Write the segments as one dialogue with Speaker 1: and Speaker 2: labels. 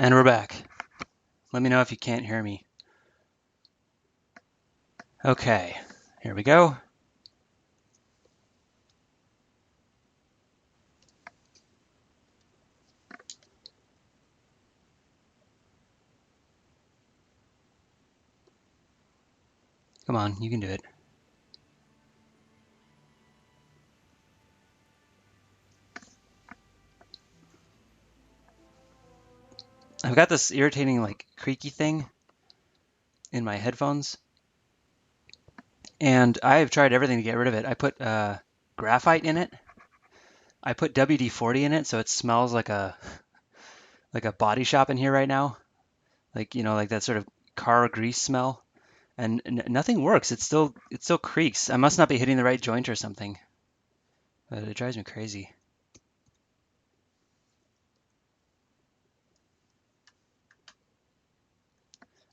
Speaker 1: And we're back. Let me know if you can't hear me. Okay, here we go. Come on, you can do it. I've got this irritating, like, creaky thing in my headphones, and I have tried everything to get rid of it. I put graphite in it. I put WD-40 in it, so it smells like a body shop in here right now, like like that sort of car grease smell. And nothing works. It still creaks. I must not be hitting the right joint or something, but it drives me crazy.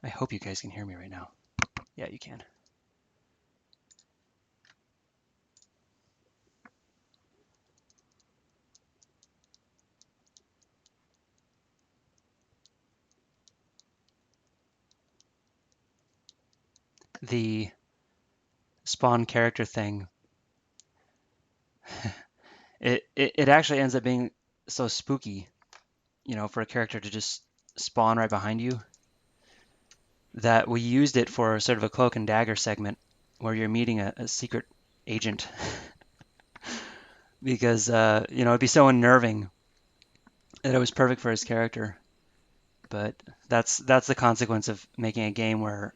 Speaker 1: I hope you guys can hear me right now. Yeah, you can. The spawn character thing, it actually ends up being so spooky, for a character to just spawn right behind you, that we used it for sort of a cloak and dagger segment where you're meeting a secret agent because it'd be so unnerving that it was perfect for his character. But that's the consequence of making a game where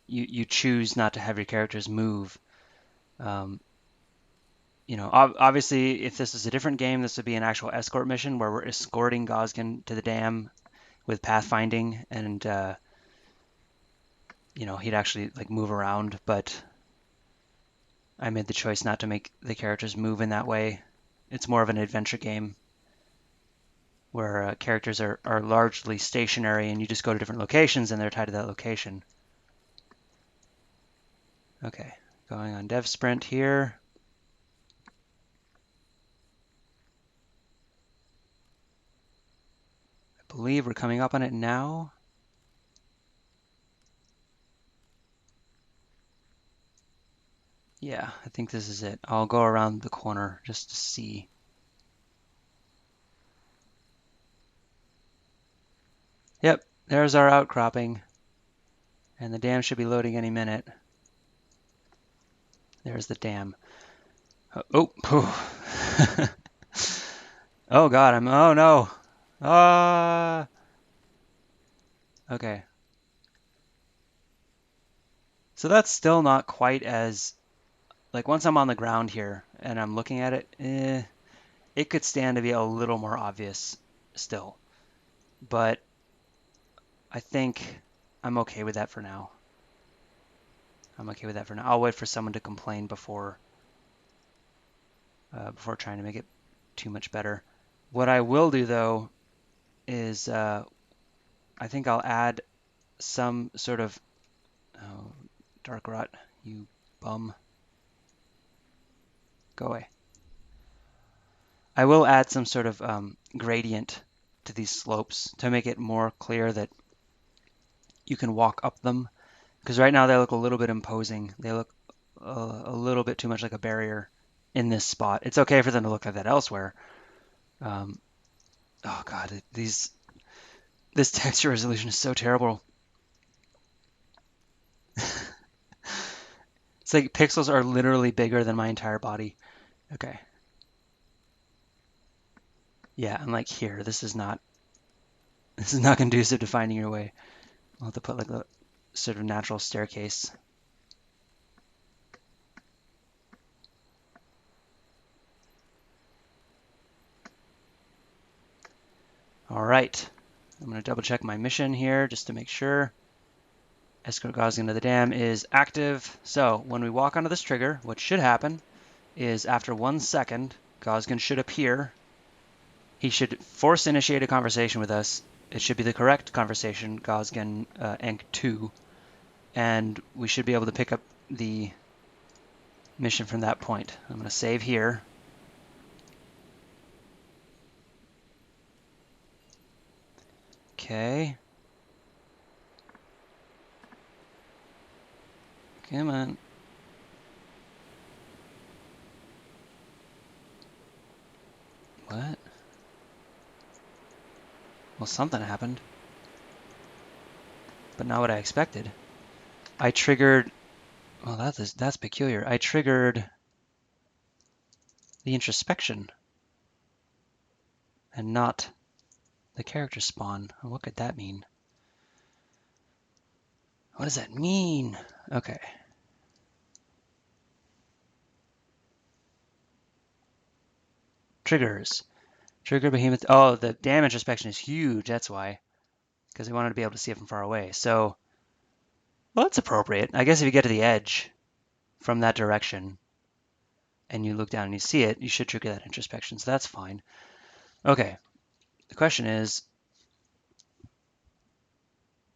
Speaker 1: you choose not to have your characters move. Um, Obviously, if this is a different game, this would be an actual escort mission where we're escorting Gosgin to the dam with pathfinding, and he'd actually like move around. But I made the choice not to make the characters move in that way. It's more of an adventure game where characters are largely stationary, and you just go to different locations, and they're tied to that location. Okay, going on dev sprint here. I believe we're coming up on it now. Yeah, I think this is it. I'll go around the corner just to see. Yep, there's our outcropping. And the dam should be loading any minute. There's the dam. Oh, oh God, oh no. Okay. So that's still not quite as, like once I'm on the ground here and I'm looking at it, it could stand to be a little more obvious still. But I think I'm okay with that for now. I'll wait for someone to complain before trying to make it too much better. What I will do though is I think I'll add some sort of dark rot, you bum. Go away. I will add some sort of gradient to these slopes to make it more clear that you can walk up them. Because right now they look a little bit imposing. They look a little bit too much like a barrier in this spot. It's okay for them to look like that elsewhere. Oh God, this texture resolution is so terrible. It's like pixels are literally bigger than my entire body. Okay. Yeah, and like here, this is not conducive to finding your way. I'll have to put like a sort of natural staircase. All right. I'm going to double check my mission here just to make sure. Escort Gosgin to the dam is active. So when we walk onto this trigger, what should happen is after 1 second, Gosgin should appear. He should force initiate a conversation with us. It should be the correct conversation, Gosgin Enk 2, and we should be able to pick up the mission from that point. I'm going to save here. Okay. Come on. What? Well, something happened, but not what I expected. I triggered, well, that's peculiar. I triggered the introspection and not the character spawn. What could that mean? What does that mean? Okay. Triggers. Trigger behemoth. Oh, the dam introspection is huge. That's why. Because we wanted to be able to see it from far away. So, well, that's appropriate. I guess if you get to the edge from that direction and you look down and you see it, you should trigger that introspection. So that's fine. Okay. The question is,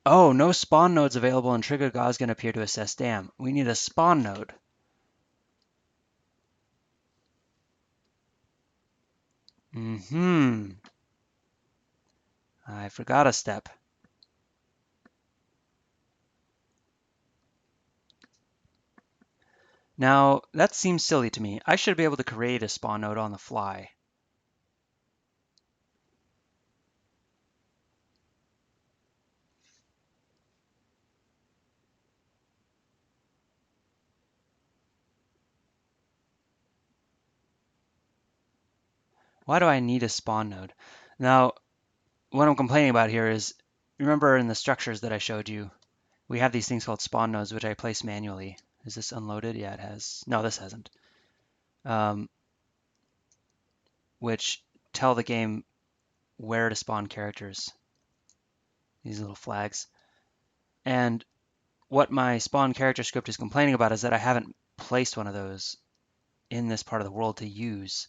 Speaker 1: oh, no spawn nodes available and trigger Gosgin appear to assess dam. We need a spawn node. I forgot a step. Now, that seems silly to me. I should be able to create a spawn node on the fly. Why do I need a spawn node? Now, what I'm complaining about here is, remember in the structures that I showed you, we have these things called spawn nodes, which I place manually. Is this unloaded? Yeah, it has. No, this hasn't. Which tell the game where to spawn characters, these little flags. And what my spawn character script is complaining about is that I haven't placed one of those in this part of the world to use.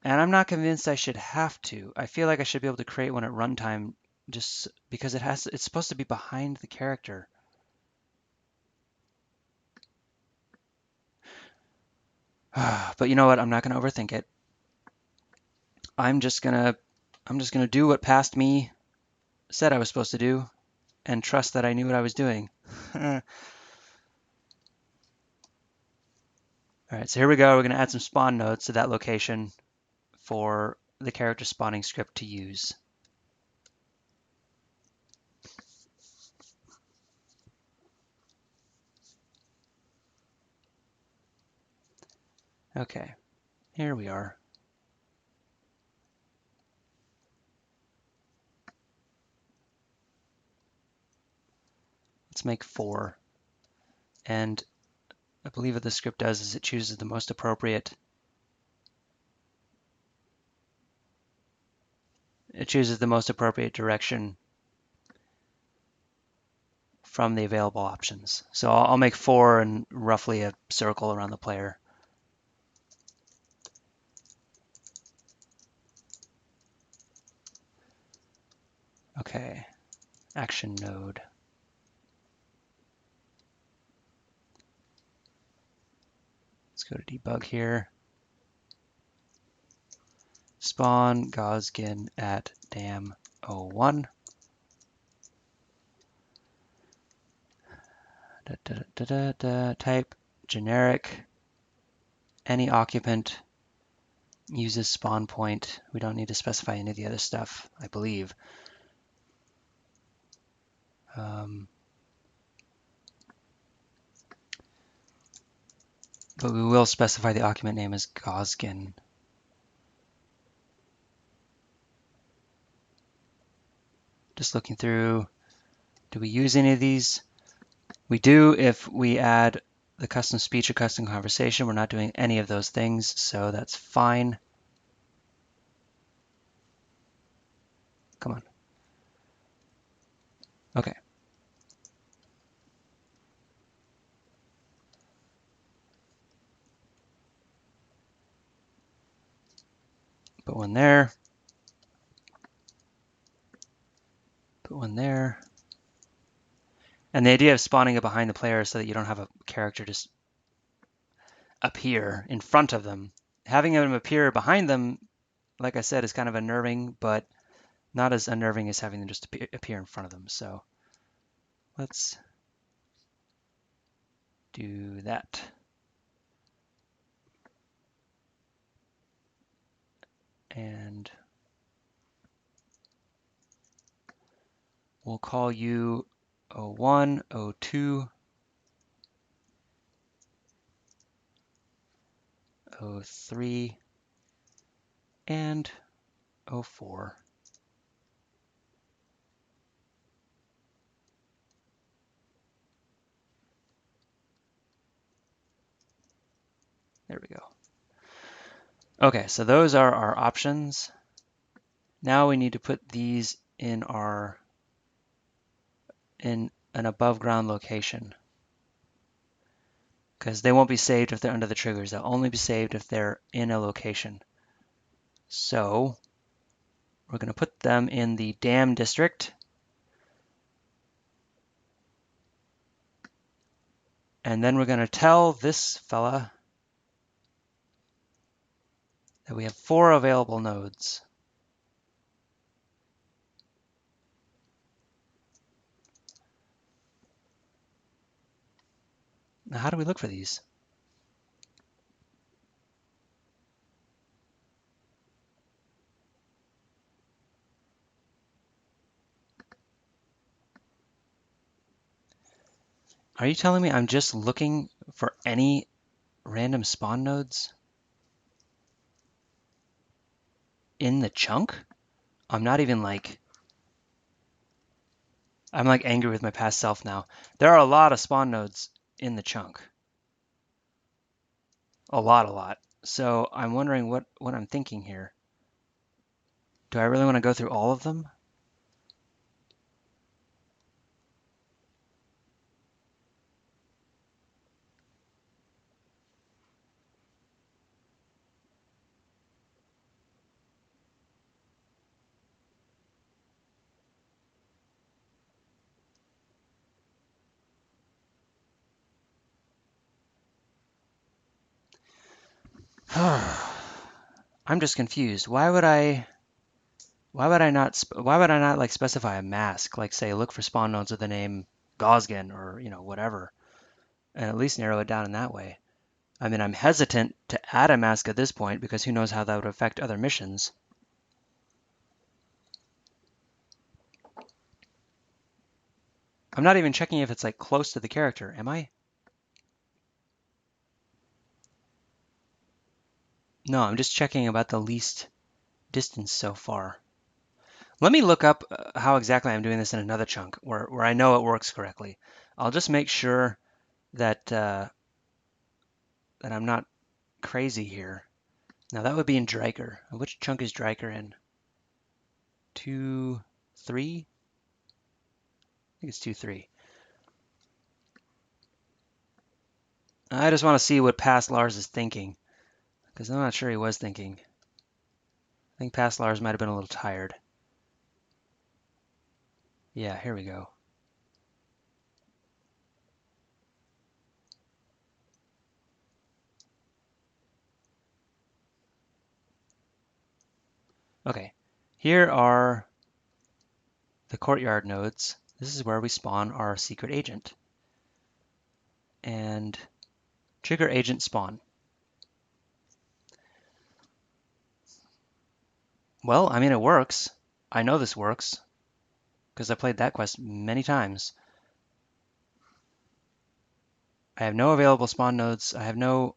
Speaker 1: And I'm not convinced I should have to. I feel like I should be able to create one at runtime just because it's supposed to be behind the character. But you know what? I'm not going to overthink it. I'm just going to do what past me said I was supposed to do and trust that I knew what I was doing. All right, so here we go. We're going to add some spawn nodes to that location for the character spawning script to use. Okay, here we are. Let's make 4. And I believe what the script does is it chooses the most appropriate. It chooses the most appropriate direction from the available options. So I'll make 4 and roughly a circle around the player. Okay, action node. Let's go to debug here. Spawn Gosgin at dam 01. Type generic. Any occupant uses spawn point. We don't need to specify any of the other stuff, I believe. But we will specify the occupant name as Gosgin. Just looking through, do we use any of these? We do if we add the custom speech or custom conversation. We're not doing any of those things, so that's fine. Come on. Okay. Put one there. Put one there. And the idea of spawning it behind the player is so that you don't have a character just appear in front of them. Having them appear behind them, like I said, is kind of unnerving, but Not as unnerving as having them just appear in front of them. So let's do that. And we'll call you O1, O2, O3, and O4. There we go. Okay, so those are our options. Now we need to put these in an above ground location, because they won't be saved if they're under the triggers. They'll only be saved if they're in a location. So we're going to put them in the dam district. And then we're going to tell this fella that we have 4 available nodes. Now, how do we look for these? Are you telling me I'm just looking for any random spawn nodes in the chunk? I'm not even like, I'm like angry with my past self now. There are a lot of spawn nodes in the chunk. A lot. So I'm wondering what I'm thinking here. Do I really want to go through all of them? I'm just confused. Why would I not like specify a mask, like say look for spawn nodes with the name Gosgin or whatever, and at least narrow it down in that way. I mean, I'm hesitant to add a mask at this point because who knows how that would affect other missions. I'm not even checking if it's like close to the character, am I? No, I'm just checking about the least distance so far. Let me look up how exactly I'm doing this in another chunk where I know it works correctly. I'll just make sure that that I'm not crazy here. Now that would be in Dryker. Which chunk is Dryker in? 2, 3? I think it's 2, 3. I just want to see what past Lars is thinking, because I'm not sure he was thinking. I think past Lars might have been a little tired. Yeah, here we go. Okay, here are the courtyard nodes. This is where we spawn our secret agent. And trigger agent spawn. Well, I mean, it works. I know this works because I played that quest many times. I have no available spawn nodes. I have no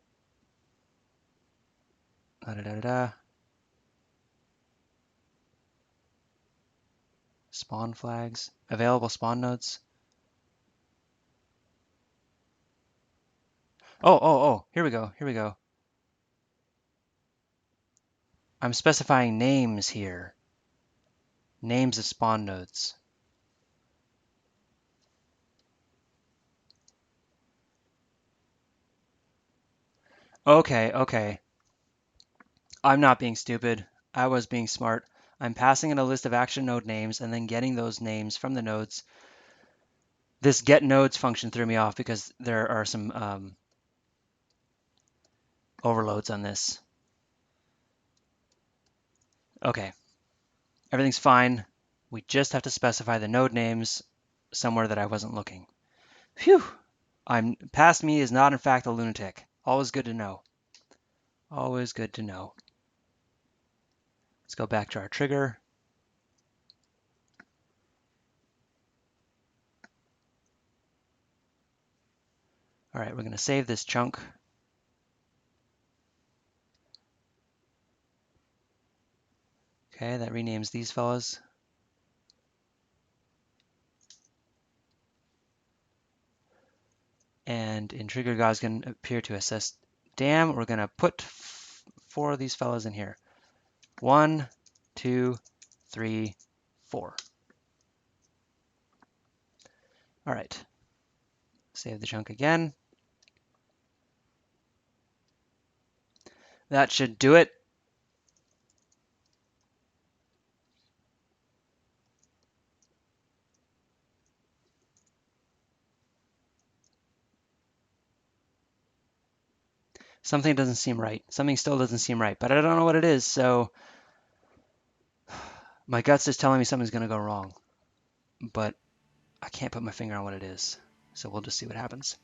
Speaker 1: spawn flags. Available spawn nodes. Oh, here we go. Here we go. I'm specifying names here. Names of spawn nodes. Okay. I'm not being stupid. I was being smart. I'm passing in a list of action node names and then getting those names from the nodes. This get nodes function threw me off because there are some overloads on this. Okay. Everything's fine. We just have to specify the node names somewhere that I wasn't looking. Phew! Past me is not in fact a lunatic. Always good to know. Always good to know. Let's go back to our trigger. All right, we're going to save this chunk. Okay, that renames these fellas. And in trigger Gosgin appear to assess dam, we're going to put 4 of these fellas in here. 1, 2, 3, 4. All right, save the chunk again. That should do it. Something doesn't seem right. Something still doesn't seem right, but I don't know what it is, so my guts is telling me something's going to go wrong, but I can't put my finger on what it is, so we'll just see what happens.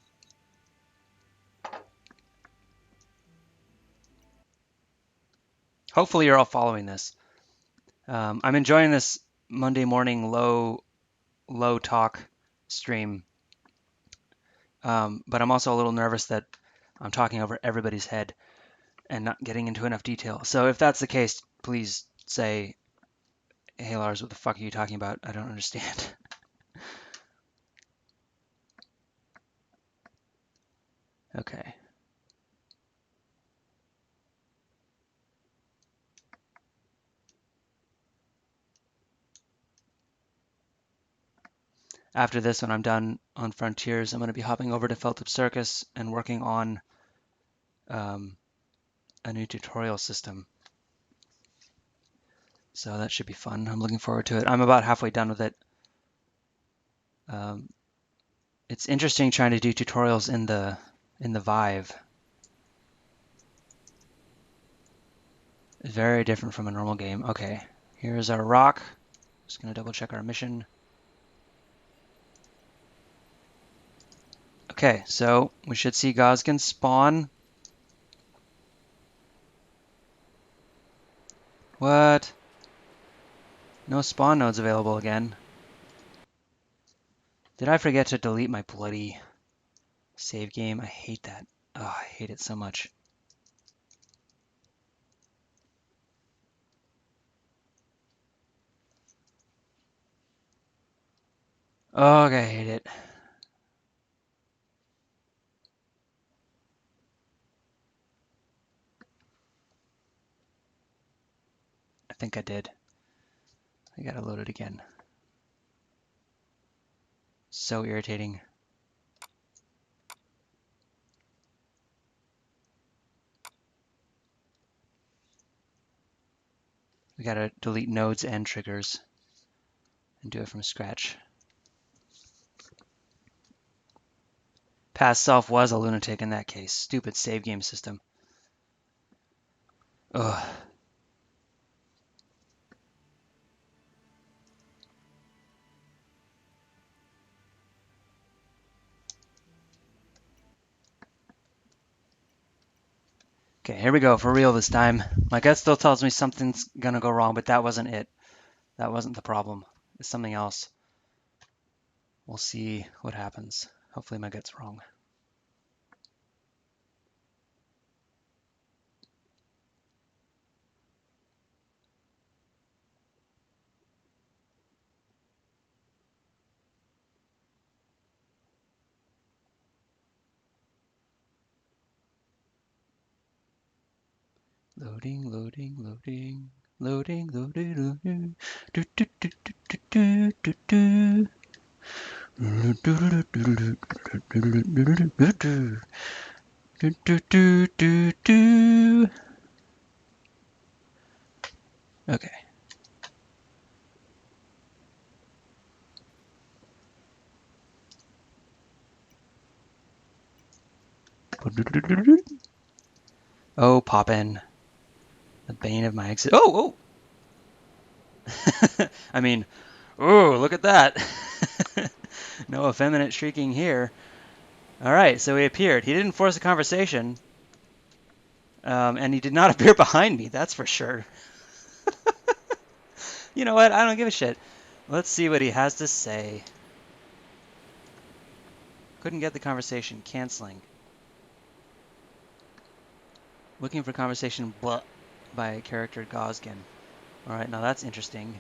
Speaker 1: Hopefully you're all following this. I'm enjoying this Monday morning low talk stream, but I'm also a little nervous that I'm talking over everybody's head and not getting into enough detail. So if that's the case, please say, hey Lars, what the fuck are you talking about? I don't understand. Okay. After this, when I'm done on Frontiers, I'm going to be hopping over to Feltip Circus and working on a new tutorial system. So that should be fun. I'm looking forward to it. I'm about halfway done with it. It's interesting trying to do tutorials in the Vive. It's very different from a normal game. Okay, here's our rock. Just gonna double check our mission. Okay, so we should see Gosgin spawn. What? No spawn nodes available again. Did I forget to delete my bloody save game? I hate that. Oh, I hate it so much. Oh, I hate it. I think I did. I gotta load it again. So irritating. We gotta delete nodes and triggers and do it from scratch. Past self was a lunatic in that case. Stupid save game system. Ugh. Okay, here we go, for real this time. My gut still tells me something's gonna go wrong, but that wasn't it. That wasn't the problem. It's something else. We'll see what happens. Hopefully my gut's wrong. Loading, loading, loading, loading, loading, loading. Do, do, do, do, do, do, do, do. Okay. Oh, Poppin. The bane of my exit. Oh, oh! I mean, ooh, look at that. No effeminate shrieking here. All right, so he appeared. He didn't force a conversation, and he did not appear behind me, that's for sure. You know what? I don't give a shit. Let's see what he has to say. Couldn't get the conversation. Canceling. Looking for conversation blah, by character Gosgin. All right, now that's interesting.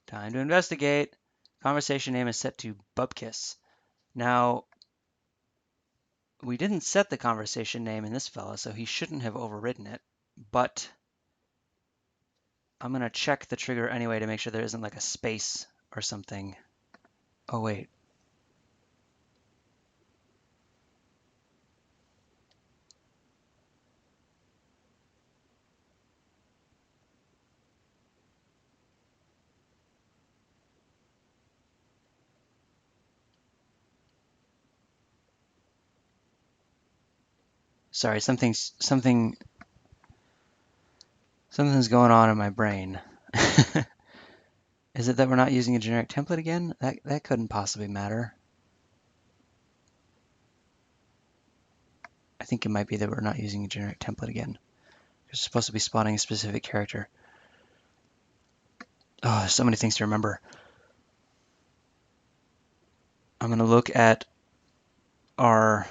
Speaker 1: Time to investigate. Conversation name is set to Bubkiss. Now, we didn't set the conversation name in this fella, so he shouldn't have overridden it. But I'm going to check the trigger anyway to make sure there isn't like a space or something. Oh, wait. Sorry, something's going on in my brain. Is it that we're not using a generic template again? That couldn't possibly matter. I think it might be that we're not using a generic template again. We're supposed to be spawning a specific character. Oh, there's so many things to remember. I'm going to look at our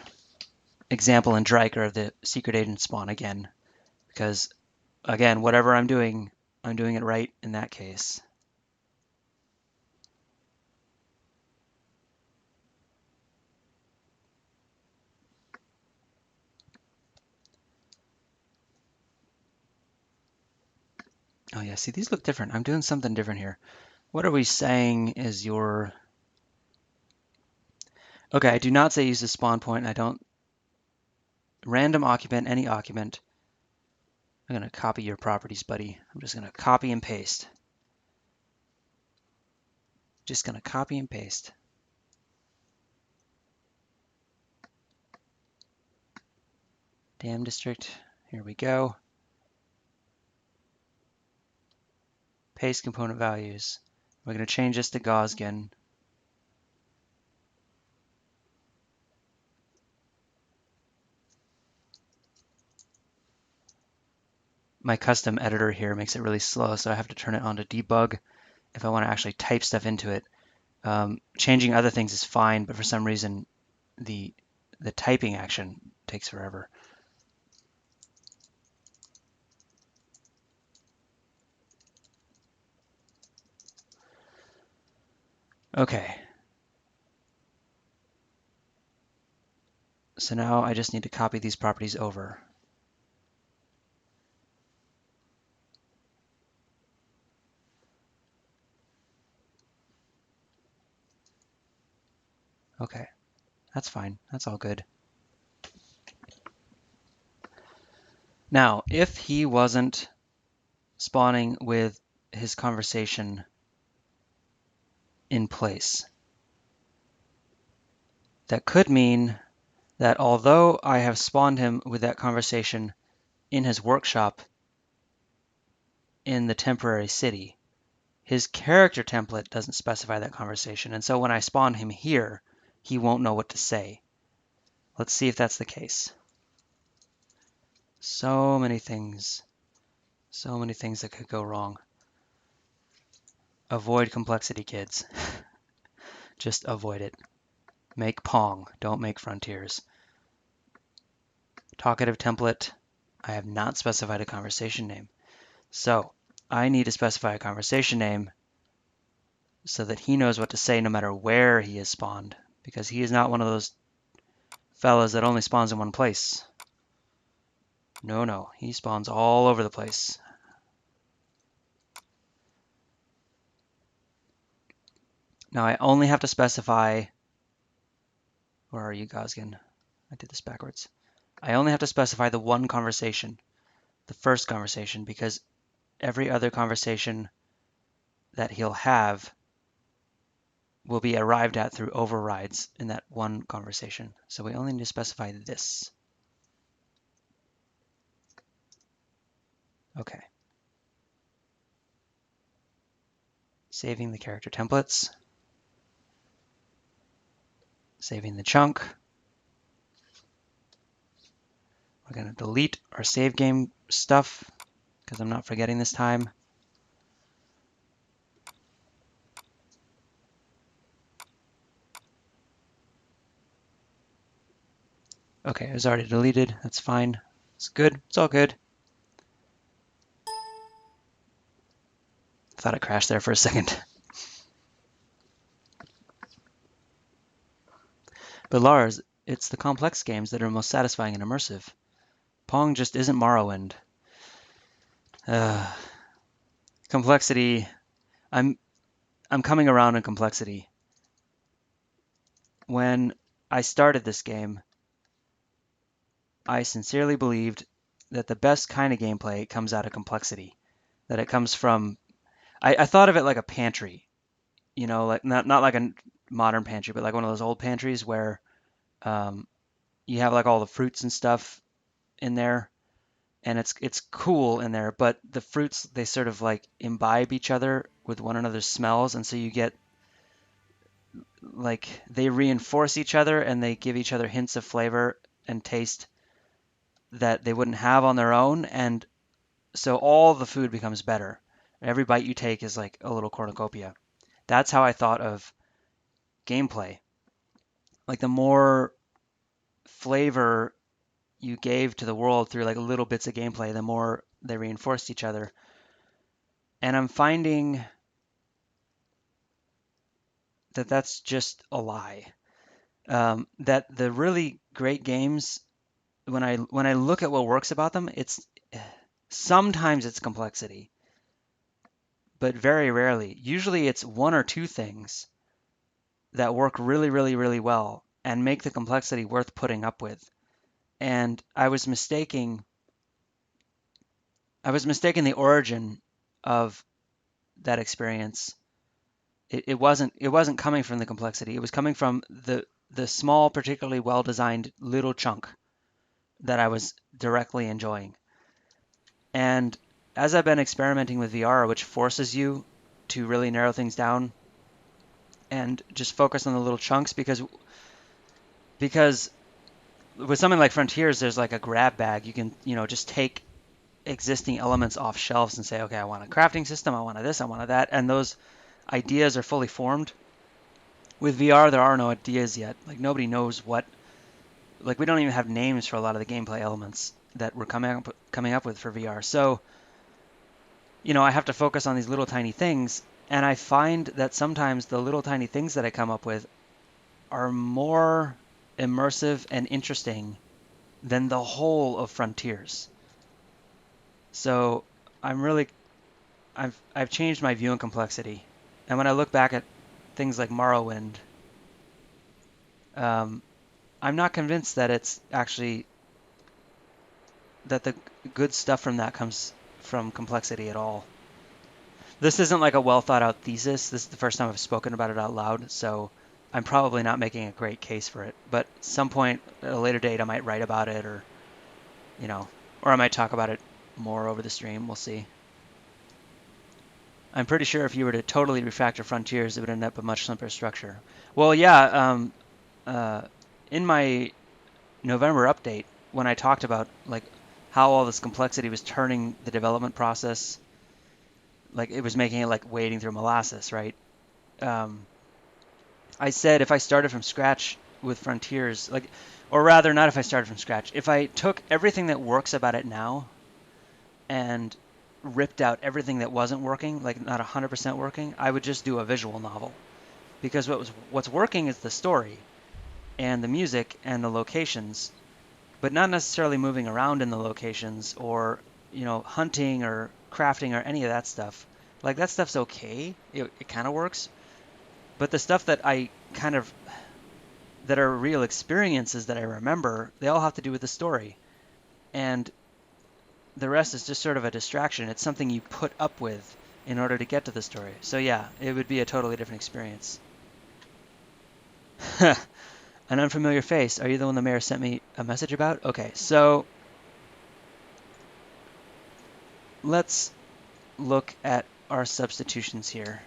Speaker 1: example in Dryker of the secret agent spawn again, because again, whatever I'm doing it right in that case. Oh yeah, see, these look different. I'm doing something different here. What are we saying is your... Okay, I do not say use the spawn point. I don't... Random occupant, any occupant. I'm going to copy your properties, buddy. I'm just going to copy and paste. Just going to copy and paste. Dam district. Here we go. Paste component values. We're going to change this to Gosgin. My custom editor here makes it really slow, so I have to turn it on to debug if I want to actually type stuff into it. Changing other things is fine, but for some reason the typing action takes forever. Okay. So now I just need to copy these properties over. Okay, that's fine. That's all good. Now, if he wasn't spawning with his conversation in place, that could mean that although I have spawned him with that conversation in his workshop in the temporary city, his character template doesn't specify that conversation. And so when I spawn him here, he won't know what to say. Let's see if that's the case. So many things that could go wrong. Avoid complexity, kids. Just avoid it. Make Pong, don't make Frontiers. Talkative template, I have not specified a conversation name. So I need to specify a conversation name so that he knows what to say no matter where he is spawned, because he is not one of those fellas that only spawns in one place. No, he spawns all over the place. Now I only have to specify, where are you, Gosgin? I did this backwards. I only have to specify the one conversation, the first conversation, because every other conversation that he'll have will be arrived at through overrides in that one conversation. So we only need to specify this. Okay. Saving the character templates. Saving the chunk. We're going to delete our save game stuff because I'm not forgetting this time. Okay, it was already deleted. That's fine. It's good. It's all good. Thought it crashed there for a second. But Lars, it's the complex games that are most satisfying and immersive. Pong just isn't Morrowind. Complexity. I'm coming around on complexity. When I started this game, I sincerely believed that the best kind of gameplay comes out of complexity. That it comes from. I thought of it like a pantry. You know, like not like a modern pantry, but like one of those old pantries where um, you have like all the fruits and stuff in there, and it's cool in there, but the fruits they sort of like imbibe each other with one another's smells, and so you get like they reinforce each other and they give each other hints of flavor and taste that they wouldn't have on their own, and so all the food becomes better. Every bite you take is like a little cornucopia. That's how I thought of gameplay. Like the more flavor you gave to the world through like little bits of gameplay, the more they reinforced each other. And I'm finding that that's just a lie. That the really great games, when I look at what works about them, it's sometimes it's complexity, but very rarely. Usually it's one or two things that work really, really, really well and make the complexity worth putting up with. And I was mistaking the origin of that experience. It wasn't coming from the complexity. It was coming from the small, particularly well designed little chunk that I was directly enjoying. And as I've been experimenting with VR, which forces you to really narrow things down and just focus on the little chunks, because with something like Frontiers, there's like a grab bag. You can, just take existing elements off shelves and say, okay, I want a crafting system, I want a this, I want a that, and those ideas are fully formed. With VR, there are no ideas yet. Like nobody knows what. Like we don't even have names for a lot of the gameplay elements that we're coming up with for VR. So, I have to focus on these little tiny things, and I find that sometimes the little tiny things that I come up with are more immersive and interesting than the whole of Frontiers. So, I'm really I've changed my view on complexity. And when I look back at things like Morrowind, um, I'm not convinced that it's actually that the good stuff from that comes from complexity at all. This isn't like a well thought out thesis. This is the first time I've spoken about it out loud, so I'm probably not making a great case for it. But at some point at a later date, I might write about it, you know, or I might talk about it more over the stream. We'll see. I'm pretty sure if you were to totally refactor Frontiers, it would end up a much simpler structure. Well, yeah. Uh, in my November update, when I talked about like how all this complexity was turning the development process, like it was making it like wading through molasses, right? Um, I said if I started from scratch with Frontiers, like, or rather, not if I started from scratch, if I took everything that works about it now and ripped out everything that wasn't working, like not 100% working, I would just do a visual novel. Because what's working is the story and the music and the locations, but not necessarily moving around in the locations or, hunting or crafting or any of that stuff. Like that stuff's okay. It kind of works. But the stuff that are real experiences that I remember, they all have to do with the story. And the rest is just sort of a distraction. It's something you put up with in order to get to the story. So yeah, it would be a totally different experience. An unfamiliar face. Are you the one the mayor sent me a message about? Okay, so let's look at our substitutions here.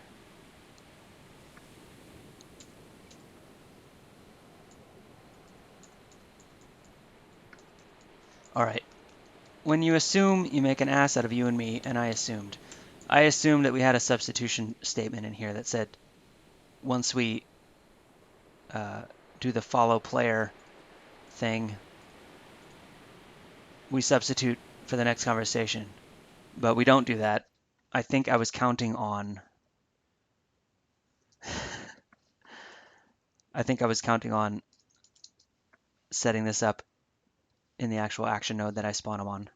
Speaker 1: All right. When you assume, you make an ass out of you and me, and I assumed. I assumed that we had a substitution statement in here that said once we do the follow player thing, we substitute for the next conversation. But we don't do that. I think I was counting on setting this up in the actual action node that I spawn them on,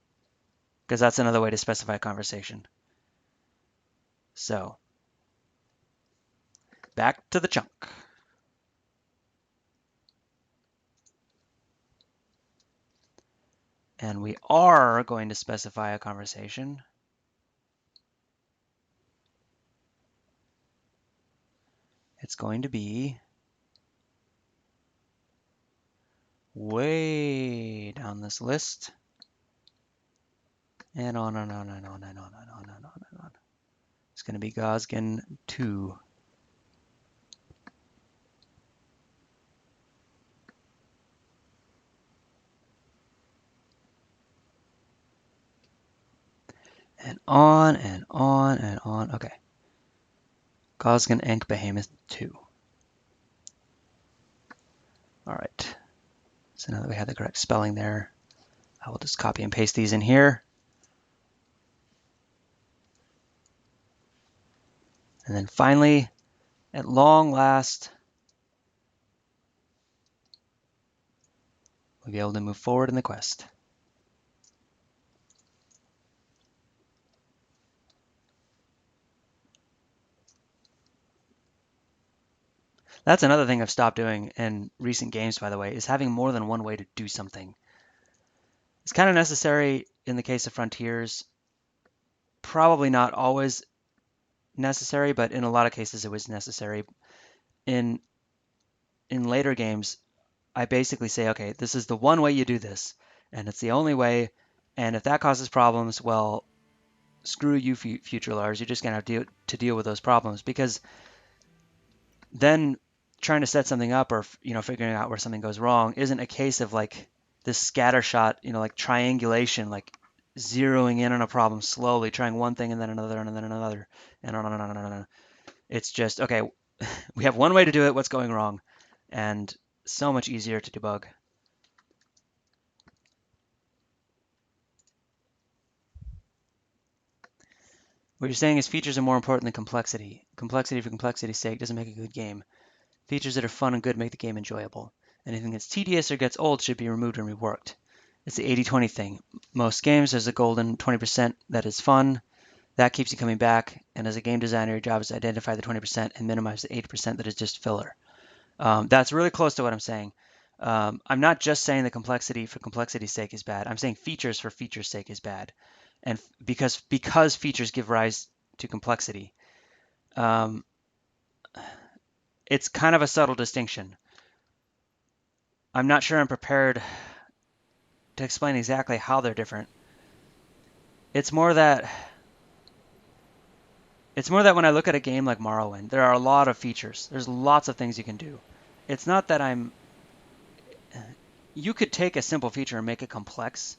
Speaker 1: because that's another way to specify a conversation. So back to the chunk. And we are going to specify a conversation. It's going to be way down this list. And on and on and on and on and on and on and on. It's going to be Gosgin 2. And on and on and on. Okay. Gosgin Ink Behemoth 2. All right. So now that we have the correct spelling there, I will just copy and paste these in here. And then finally, at long last, we'll be able to move forward in the quest. That's another thing I've stopped doing in recent games, by the way, is having more than one way to do something. It's kind of necessary in the case of Frontiers. Probably not always necessary, but in a lot of cases it was necessary. In later games, I basically say, okay, this is the one way you do this, and it's the only way, and if that causes problems, well, screw you, future Lars. You're just gonna have to deal with those problems, because then trying to set something up or figuring out where something goes wrong isn't a case of like this scatter shot, like triangulation, like zeroing in on a problem slowly, trying one thing and then another and then another and on and on and on. It's just, okay, we have one way to do it, what's going wrong? And so much easier to debug. What you're saying is features are more important than complexity. Complexity for complexity's sake doesn't make a good game. Features that are fun and good make the game enjoyable. Anything that's tedious or gets old should be removed and reworked. It's the 80-20 thing. Most games, there's a golden 20% that is fun. That keeps you coming back. And as a game designer, your job is to identify the 20% and minimize the 80% that is just filler. That's really close to what I'm saying. I'm not just saying that complexity for complexity's sake is bad. I'm saying features for feature's sake is bad. And because features give rise to complexity. It's kind of a subtle distinction. I'm not sure I'm prepared to explain exactly how they're different. It's more that when I look at a game like Morrowind, there are a lot of features. There's lots of things you can do. It's not that you could take a simple feature and make it complex,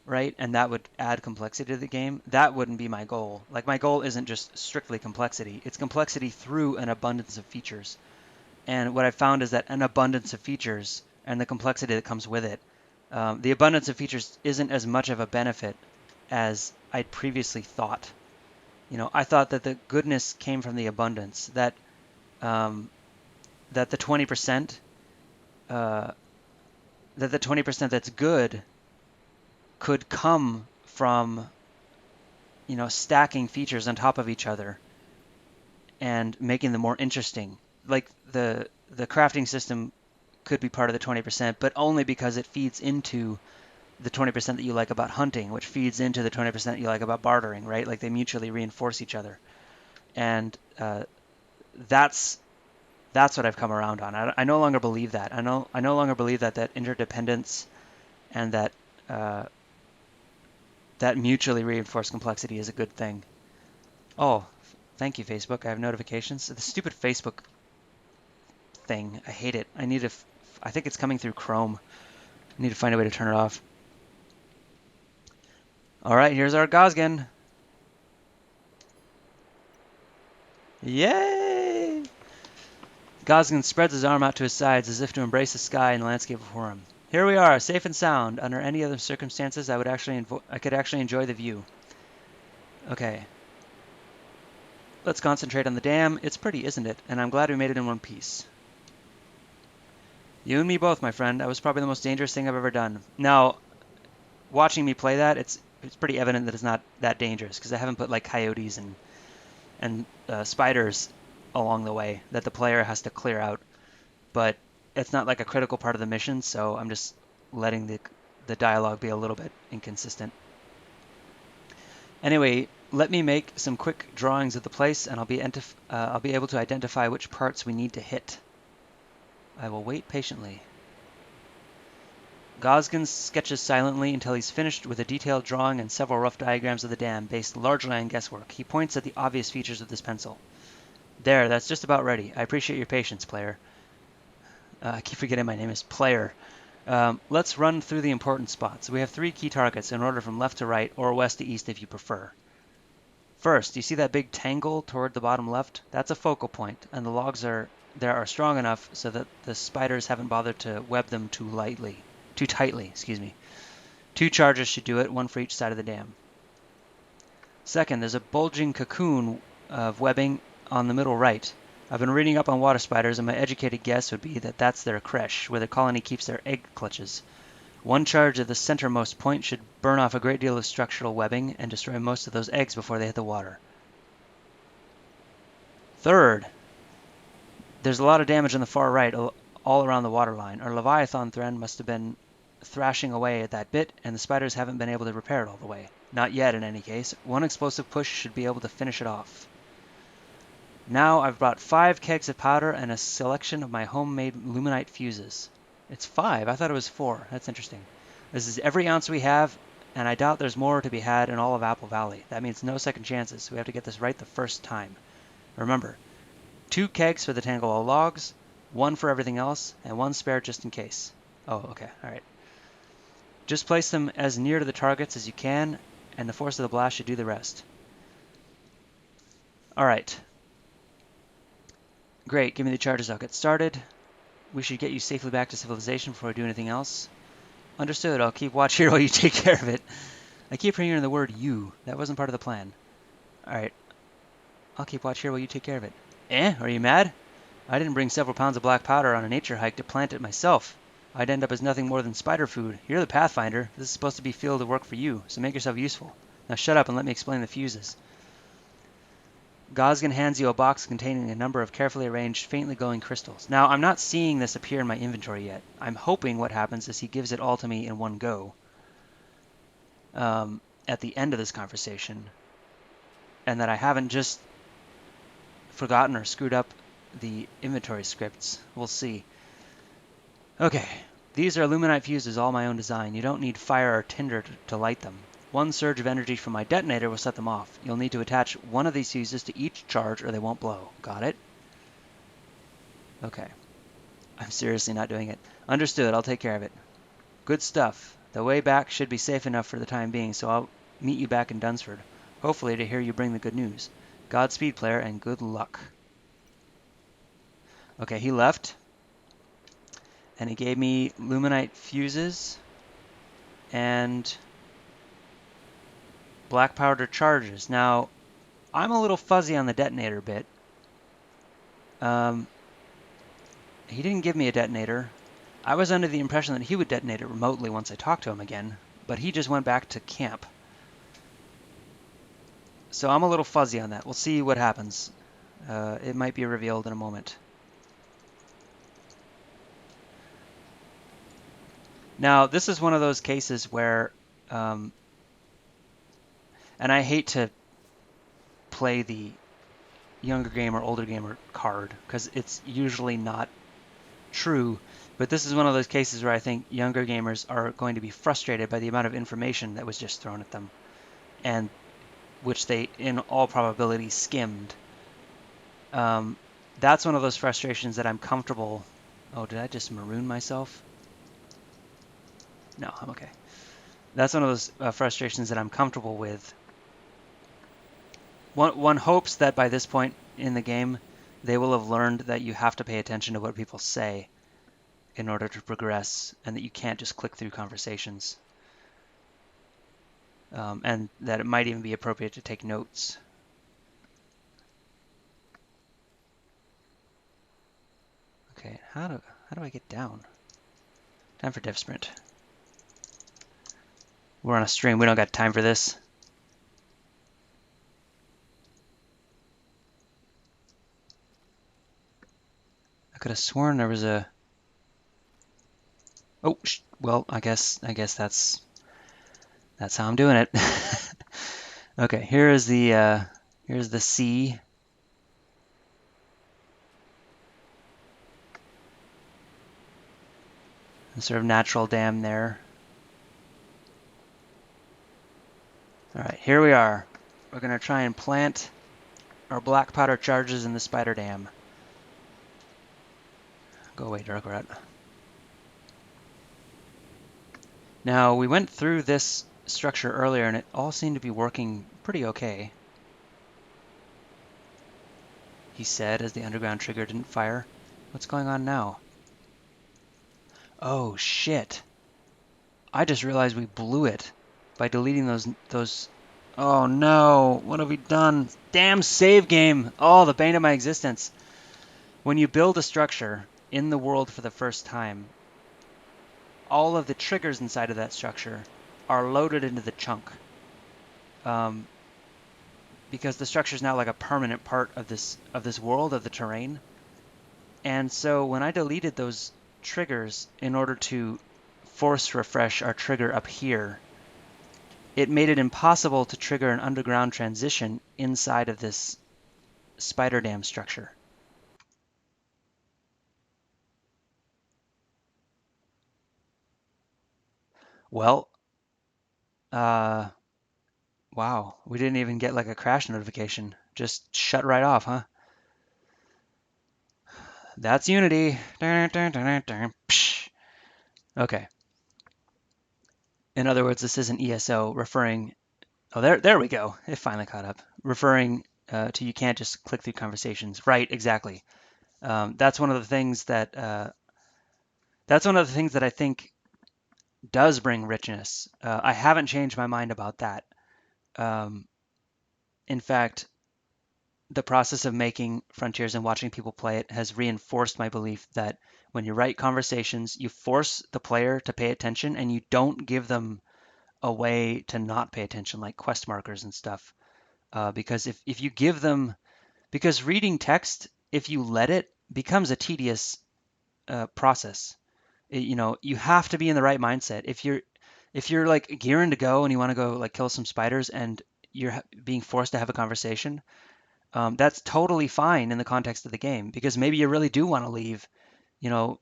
Speaker 1: right? And that would add complexity to the game. That wouldn't be my goal. Like, my goal isn't just strictly complexity. It's complexity through an abundance of features. And what I found is that an abundance of features and the complexity that comes with it, the abundance of features isn't as much of a benefit as I'd previously thought. I thought that the goodness came from the abundance, that that the 20%, that the 20% that's good could come from stacking features on top of each other and making them more interesting. Like the crafting system could be part of the 20%, but only because it feeds into the 20% that you like about hunting, which feeds into the 20% you like about bartering, right? Like, they mutually reinforce each other. And that's what I've come around on. I no longer believe that. I no longer believe that interdependence and that That mutually reinforced complexity is a good thing. Oh, thank you, Facebook. I have notifications. The stupid Facebook thing. I hate it. I think it's coming through Chrome. I need to find a way to turn it off. All right, here's our Gosgin. Yay! Gosgin spreads his arm out to his sides as if to embrace the sky and the landscape before him. Here we are, safe and sound. Under any other circumstances, I could actually enjoy the view. Okay. Let's concentrate on the dam. It's pretty, isn't it? And I'm glad we made it in one piece. You and me both, my friend. That was probably the most dangerous thing I've ever done. Now, watching me play that, it's pretty evident that it's not that dangerous because I haven't put like coyotes and spiders along the way that the player has to clear out. But it's not like a critical part of the mission, so I'm just letting the dialogue be a little bit inconsistent. Anyway, let me make some quick drawings of the place, and I'll be able to identify which parts we need to hit. I will wait patiently. Gosgin sketches silently until he's finished with a detailed drawing and several rough diagrams of the dam, based largely on guesswork. He points at the obvious features with his pencil. There, that's just about ready. I appreciate your patience, player. I keep forgetting my name is Player. Let's run through the important spots. We have 3 key targets in order from left to right, or west to east if you prefer. First, you see that big tangle toward the bottom left? That's a focal point, and the logs there are strong enough so that the spiders haven't bothered to web them too tightly, excuse me. 2 charges should do it, 1 for each side of the dam. Second, there's a bulging cocoon of webbing on the middle right. I've been reading up on water spiders, and my educated guess would be that that's their creche, where the colony keeps their egg clutches. 1 charge at the centermost point should burn off a great deal of structural webbing and destroy most of those eggs before they hit the water. Third, there's a lot of damage on the far right, all around the waterline. Our Leviathan thread must have been thrashing away at that bit, and the spiders haven't been able to repair it all the way. Not yet, in any case. 1 explosive push should be able to finish it off. Now I've brought 5 kegs of powder and a selection of my homemade luminite fuses. It's 5? I thought it was 4. That's interesting. This is every ounce we have, and I doubt there's more to be had in all of Apple Valley. That means no second chances. We have to get this right the first time. Remember, 2 kegs for the tangle of logs, 1 for everything else, and 1 spare just in case. Oh, okay. All right. Just place them as near to the targets as you can, and the force of the blast should do the rest. All right. Great. Give me the charges. I'll get started. We should get you safely back to civilization before I do anything else. Understood. I'll keep watch here while you take care of it. I keep hearing the word you. That wasn't part of the plan. All right. I'll keep watch here while you take care of it. Are you mad? I didn't bring several pounds of black powder on a nature hike to plant it myself. I'd end up as nothing more than spider food. You're the Pathfinder. This is supposed to be field of work for you, so make yourself useful. Now shut up and let me explain the fuses. Gosgin hands you a box containing a number of carefully arranged, faintly glowing crystals. Now, I'm not seeing this appear in my inventory yet. I'm hoping what happens is he gives it all to me in one go at the end of this conversation, and that I haven't just forgotten or screwed up the inventory scripts. We'll see. Okay, these are luminite fuses, all my own design. You don't need fire or tinder to light them. 1 surge of energy from my detonator will set them off. You'll need to attach 1 of these fuses to each charge or they won't blow. Got it? Okay. I'm seriously not doing it. Understood. I'll take care of it. Good stuff. The way back should be safe enough for the time being, so I'll meet you back in Dunsford. Hopefully to hear you bring the good news. Godspeed, player, and good luck. Okay, he left. And he gave me luminite fuses and black powder charges. Now, I'm a little fuzzy on the detonator bit. He didn't give me a detonator. I was under the impression that he would detonate it remotely once I talked to him again, but he just went back to camp. So I'm a little fuzzy on that. We'll see what happens. It might be revealed in a moment. Now, this is one of those cases where and I hate to play the younger gamer, older gamer card, because it's usually not true. But this is one of those cases where I think younger gamers are going to be frustrated by the amount of information that was just thrown at them. and which they, in all probability, skimmed. Um, that's one of those frustrations that I'm comfortable. Oh, did I just maroon myself? No, I'm okay. That's one of those frustrations that I'm comfortable with. One hopes that by this point in the game, they will have learned that you have to pay attention to what people say in order to progress, and that you can't just click through conversations. And that it might even be appropriate to take notes. Okay, how do I get down? Time for dev sprint. We're on a stream. We don't got time for this. I could have sworn there was a. Oh, well, I guess that's how I'm doing it. Okay, here's the sea. The sort of natural dam there. All right, here we are. We're gonna try and plant our black powder charges in the spider dam. Go away, dark rat. Now, we went through this structure earlier and it all seemed to be working pretty okay, he said as the underground trigger didn't fire. What's going on now? Oh shit. I just realized we blew it by deleting those. Oh no, what have we done? Damn save game. Oh, the bane of my existence. When you build a structure in the world for the first time, all of the triggers inside of that structure are loaded into the chunk. Because the structure is now like a permanent part of this world, of the terrain. And so when I deleted those triggers in order to force refresh our trigger up here, it made it impossible to trigger an underground transition inside of this spider dam structure. Well, wow, we didn't even get like a crash notification. Just shut right off, huh? That's Unity. Okay. In other words, this isn't ESO referring. Oh, there we go. It finally caught up. Referring to you can't just click through conversations. Right, exactly. That's one of the things that I think does bring richness. I haven't changed my mind about that. Um, in fact, the process of making Frontiers and watching people play it has reinforced my belief that when you write conversations, you force the player to pay attention and you don't give them a way to not pay attention, like quest markers and stuff. Because if you give them, because reading text, if you let it, becomes a tedious process. You have to be in the right mindset. If you're like gearing to go and you want to go like kill some spiders and you're being forced to have a conversation, that's totally fine in the context of the game because maybe you really do want to leave.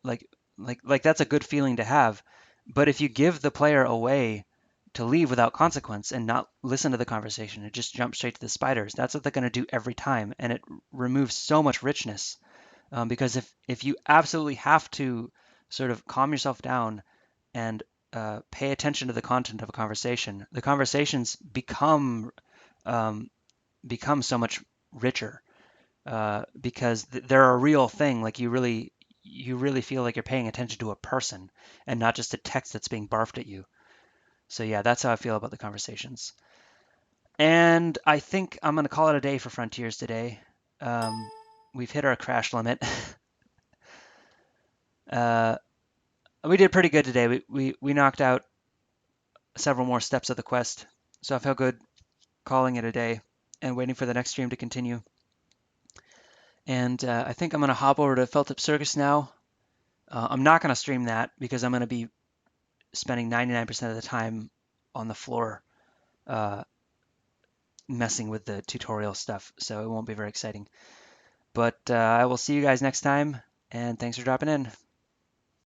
Speaker 1: Like that's a good feeling to have. But if you give the player a way to leave without consequence and not listen to the conversation and just jump straight to the spiders, that's what they're going to do every time, and it removes so much richness. Because if you absolutely have to sort of calm yourself down and pay attention to the content of a conversation, the conversations um, become so much richer because they're a real thing. Like you really feel like you're paying attention to a person and not just a text that's being barfed at you. So yeah, that's how I feel about the conversations. And I think I'm gonna call it a day for Frontiers today. We've hit our crash limit. uh, we did pretty good today. We knocked out several more steps of the quest, so I feel good calling it a day and waiting for the next stream to continue. And I think I'm gonna hop over to Feltip Circus now. I'm not gonna stream that because I'm gonna be spending 99% of the time on the floor uh, messing with the tutorial stuff, so it won't be very exciting. But I will see you guys next time, and thanks for dropping in.